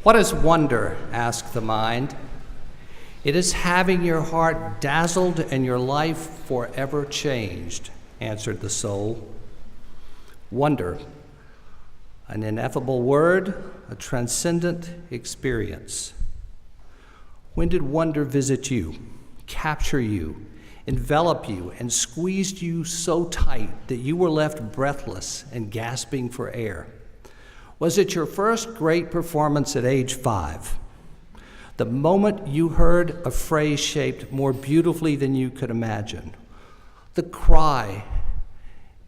What is wonder? Asked the mind. It is having your heart dazzled and your life forever changed, answered the soul. Wonder, an ineffable word, a transcendent experience. When did wonder visit you, capture you, envelop you, and squeezed you so tight that you were left breathless and gasping for air? Was it your first great performance at age 5? The moment you heard a phrase shaped more beautifully than you could imagine? The cry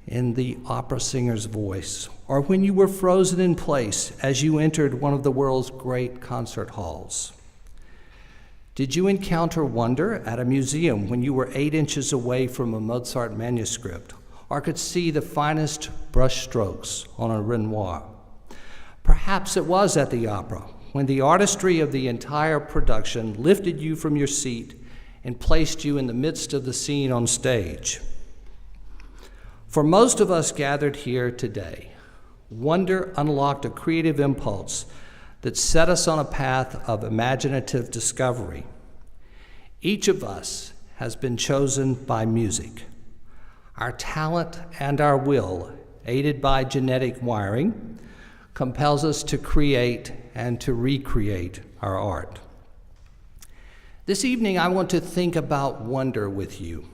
in the opera singer's voice? Or when you were frozen in place as you entered one of the world's great concert halls? Did you encounter wonder at a museum when you were 8 inches away from a Mozart manuscript, or could see the finest brush strokes on a Renoir? Perhaps it was at the opera, when the artistry of the entire production lifted you from your seat and placed you in the midst of the scene on stage. For most of us gathered here today, wonder unlocked a creative impulse that set us on a path of imaginative discovery. Each of us has been chosen by music. Our talent and our will, aided by genetic wiring, compels us to create and to recreate our art. This evening, I want to think about wonder with you,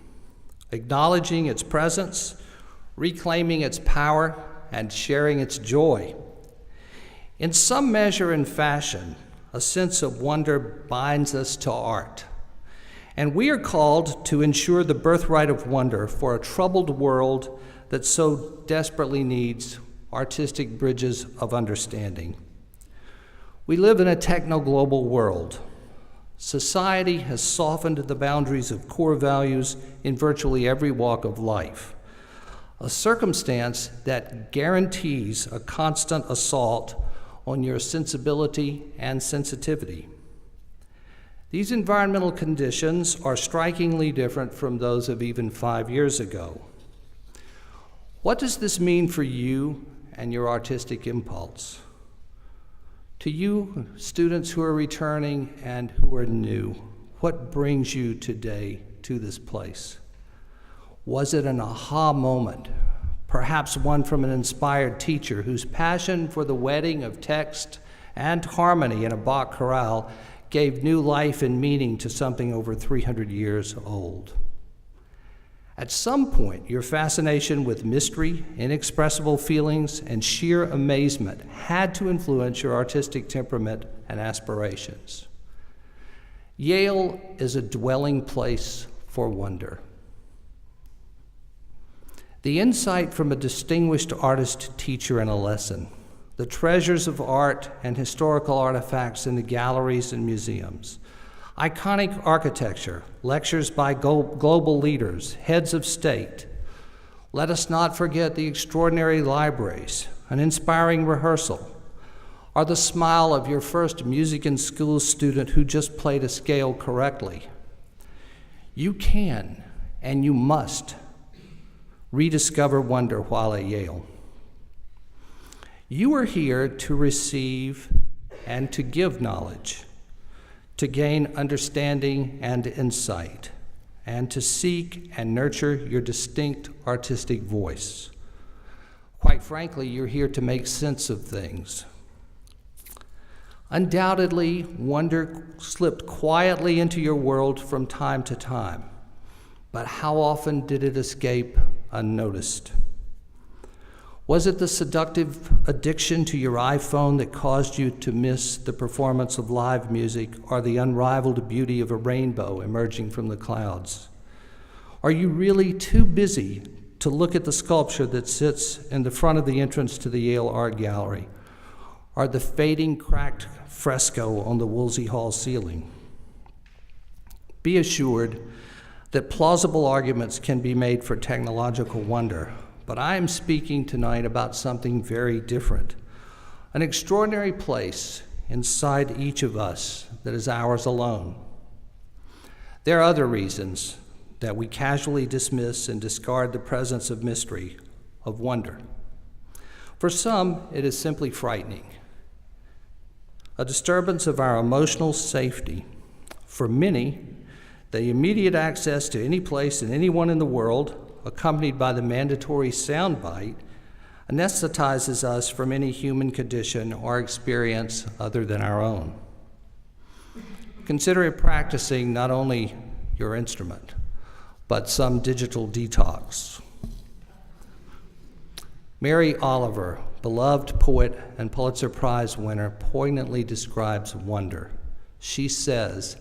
acknowledging its presence, reclaiming its power, and sharing its joy. In some measure and fashion, a sense of wonder binds us to art, and we are called to ensure the birthright of wonder for a troubled world that so desperately needs artistic bridges of understanding. We live in a techno-global world. Society has softened the boundaries of core values in virtually every walk of life, a circumstance that guarantees a constant assault on your sensibility and sensitivity. These environmental conditions are strikingly different from those of even 5 years ago. What does this mean for you and your artistic impulse? To you, students who are returning and who are new, what brings you today to this place? Was it an aha moment, perhaps one from an inspired teacher whose passion for the wedding of text and harmony in a Bach chorale gave new life and meaning to something over 300 years old? At some point, your fascination with mystery, inexpressible feelings, and sheer amazement had to influence your artistic temperament and aspirations. Yale is a dwelling place for wonder. The insight from a distinguished artist teacher in a lesson, the treasures of art and historical artifacts in the galleries and museums, iconic architecture, lectures by global leaders, heads of state. Let us not forget the extraordinary libraries, an inspiring rehearsal, or the smile of your first music in school student who just played a scale correctly. You can and you must rediscover wonder while at Yale. You are here to receive and to give knowledge, to gain understanding and insight, and to seek and nurture your distinct artistic voice. Quite frankly, you're here to make sense of things. Undoubtedly, wonder slipped quietly into your world from time to time, but how often did it escape unnoticed? Was it the seductive addiction to your iPhone that caused you to miss the performance of live music or the unrivaled beauty of a rainbow emerging from the clouds? Are you really too busy to look at the sculpture that sits in the front of the entrance to the Yale Art Gallery, or the fading, cracked fresco on the Woolsey Hall ceiling? Be assured that plausible arguments can be made for technological wonder, but I am speaking tonight about something very different, an extraordinary place inside each of us that is ours alone. There are other reasons that we casually dismiss and discard the presence of mystery, of wonder. For some, it is simply frightening. a disturbance of our emotional safety. For many, the immediate access to any place and anyone in the world, accompanied by the mandatory soundbite, anesthetizes us from any human condition or experience other than our own. Consider it practicing not only your instrument, but some digital detox. Mary Oliver, beloved poet and Pulitzer Prize winner, poignantly describes wonder. She says,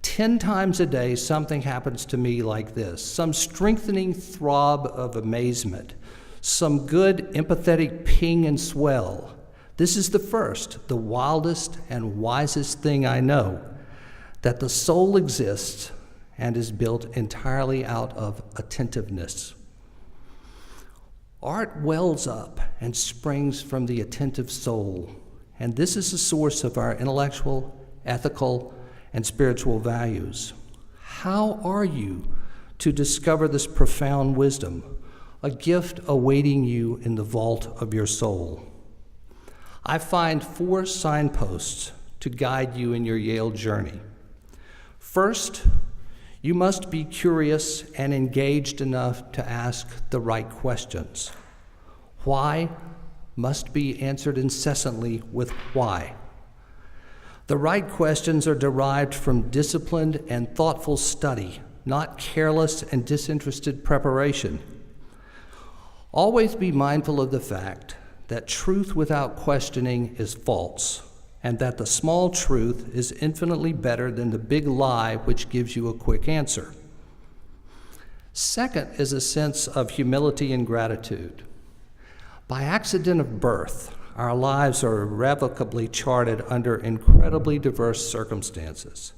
10 times a day something happens to me like this, some strengthening throb of amazement, some good empathetic ping and swell. This is the first, the wildest and wisest thing I know, that the soul exists and is built entirely out of attentiveness. Art wells up and springs from the attentive soul, and this is the source of our intellectual, ethical, and spiritual values. How are you to discover this profound wisdom, a gift awaiting you in the vault of your soul? I find 4 signposts to guide you in your Yale journey. First, you must be curious and engaged enough to ask the right questions. Why must be answered incessantly with why. The right questions are derived from disciplined and thoughtful study, not careless and disinterested preparation. Always be mindful of the fact that truth without questioning is false, and that the small truth is infinitely better than the big lie which gives you a quick answer. Second is a sense of humility and gratitude. By accident of birth, our lives are irrevocably charted under incredibly diverse circumstances.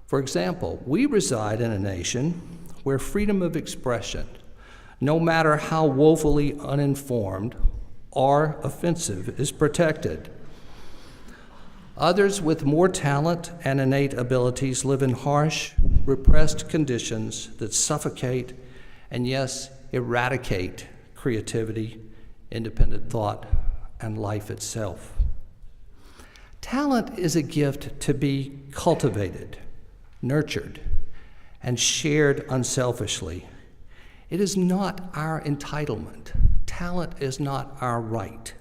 For example, we reside in a nation where freedom of expression, no matter how woefully uninformed or offensive, is protected. Others with more talent and innate abilities live in harsh, repressed conditions that suffocate and, yes, eradicate creativity, independent thought, and life itself. Talent is a gift to be cultivated, nurtured, and shared unselfishly. It is not our entitlement. Talent is not our right.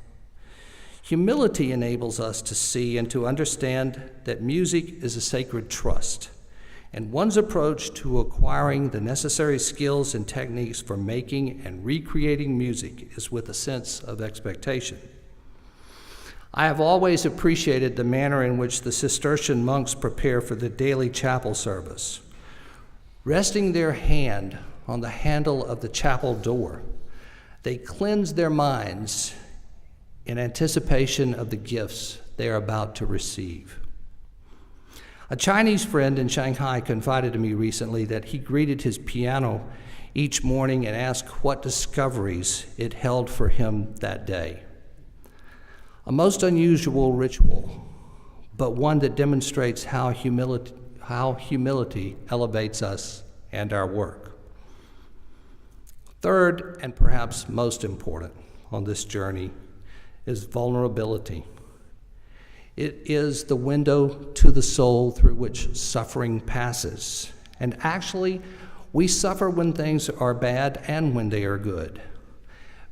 Humility enables us to see and to understand that music is a sacred trust, and one's approach to acquiring the necessary skills and techniques for making and recreating music is with a sense of expectation. I have always appreciated the manner in which the Cistercian monks prepare for the daily chapel service. Resting their hand on the handle of the chapel door, they cleanse their minds in anticipation of the gifts they are about to receive. A Chinese friend in Shanghai confided to me recently that he greeted his piano each morning and asked what discoveries it held for him that day. A most unusual ritual, but one that demonstrates how humility elevates us and our work. Third, and perhaps most important on this journey, is vulnerability. It is the window to the soul through which suffering passes. And actually, we suffer when things are bad and when they are good.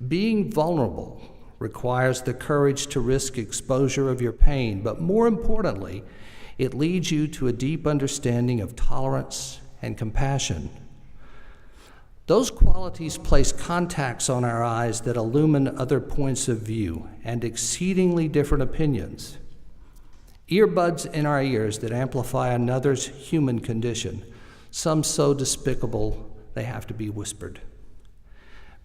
Being vulnerable requires the courage to risk exposure of your pain, but more importantly, it leads you to a deep understanding of tolerance and compassion. Those qualities place contacts on our eyes that illumine other points of view and exceedingly different opinions. Earbuds in our ears that amplify another's human condition, some so despicable they have to be whispered.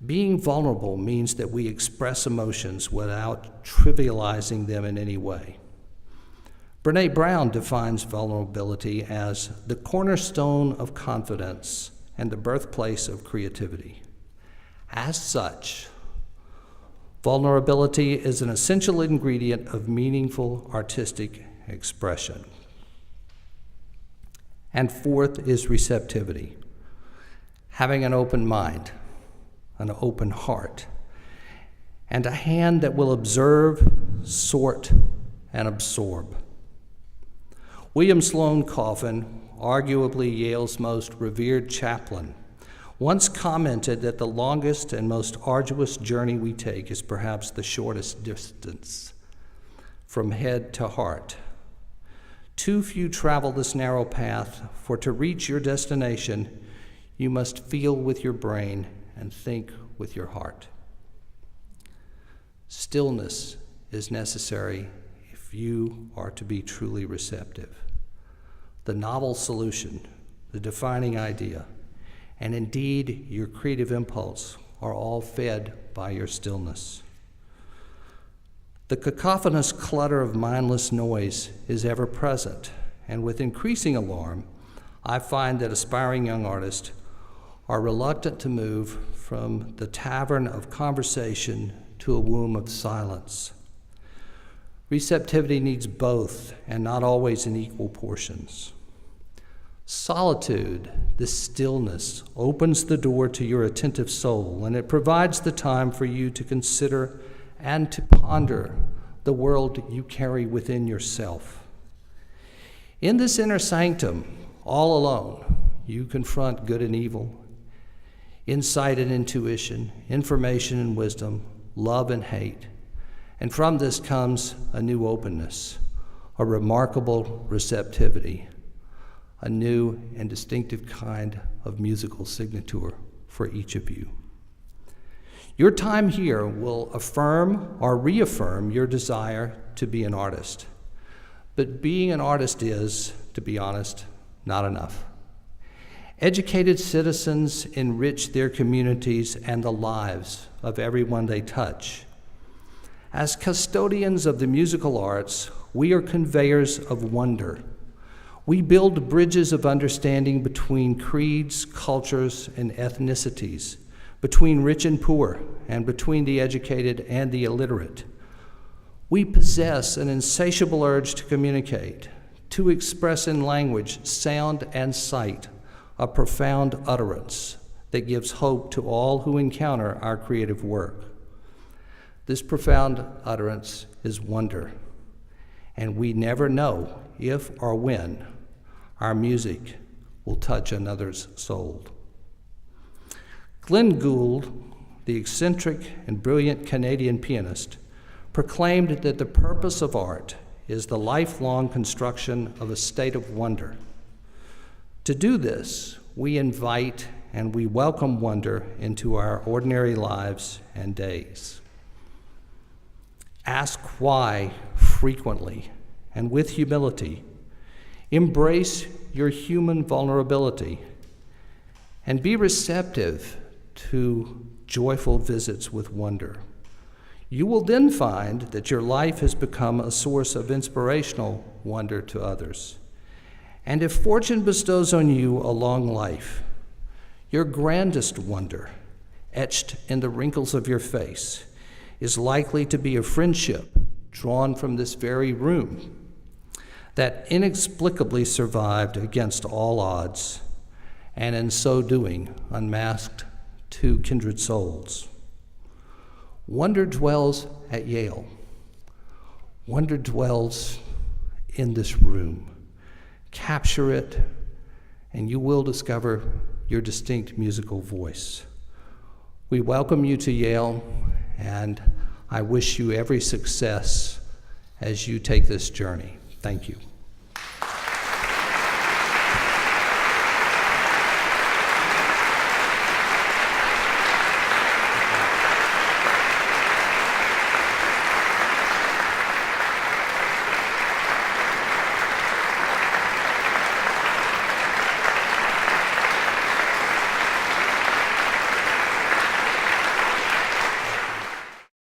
Being vulnerable means that we express emotions without trivializing them in any way. Brené Brown defines vulnerability as the cornerstone of confidence and the birthplace of creativity. As such, vulnerability is an essential ingredient of meaningful artistic expression. And fourth is receptivity, having an open mind, an open heart, and a hand that will observe, sort, and absorb. William Sloane Coffin, arguably Yale's most revered chaplain, once commented that the longest and most arduous journey we take is perhaps the shortest distance, from head to heart. Too few travel this narrow path, for to reach your destination, you must feel with your brain and think with your heart. Stillness is necessary if you are to be truly receptive. The novel solution, the defining idea, and indeed your creative impulse are all fed by your stillness. The cacophonous clutter of mindless noise is ever present, and with increasing alarm, I find that aspiring young artists are reluctant to move from the tavern of conversation to a womb of silence. Receptivity needs both, and not always in equal portions. Solitude, this stillness, opens the door to your attentive soul, and it provides the time for you to consider and to ponder the world you carry within yourself. In this inner sanctum, all alone, you confront good and evil, insight and intuition, information and wisdom, love and hate. And from this comes a new openness, a remarkable receptivity, a new and distinctive kind of musical signature for each of you. Your time here will affirm or reaffirm your desire to be an artist. But being an artist is, to be honest, not enough. Educated citizens enrich their communities and the lives of everyone they touch. As custodians of the musical arts, we are conveyors of wonder. We build bridges of understanding between creeds, cultures, and ethnicities, between rich and poor, and between the educated and the illiterate. We possess an insatiable urge to communicate, to express in language, sound, and sight a profound utterance that gives hope to all who encounter our creative work. This profound utterance is wonder, and we never know if or when our music will touch another's soul. Glenn Gould, the eccentric and brilliant Canadian pianist, proclaimed that the purpose of art is the lifelong construction of a state of wonder. To do this, we invite and we welcome wonder into our ordinary lives and days. Ask why frequently and with humility. Embrace your human vulnerability and be receptive to joyful visits with wonder. You will then find that your life has become a source of inspirational wonder to others. And if fortune bestows on you a long life, your grandest wonder, etched in the wrinkles of your face, is likely to be a friendship drawn from this very room that inexplicably survived against all odds, and in so doing unmasked two kindred souls. Wonder dwells at Yale. Wonder dwells in this room. Capture it, and you will discover your distinct musical voice. We welcome you to Yale, and I wish you every success as you take this journey. Thank you.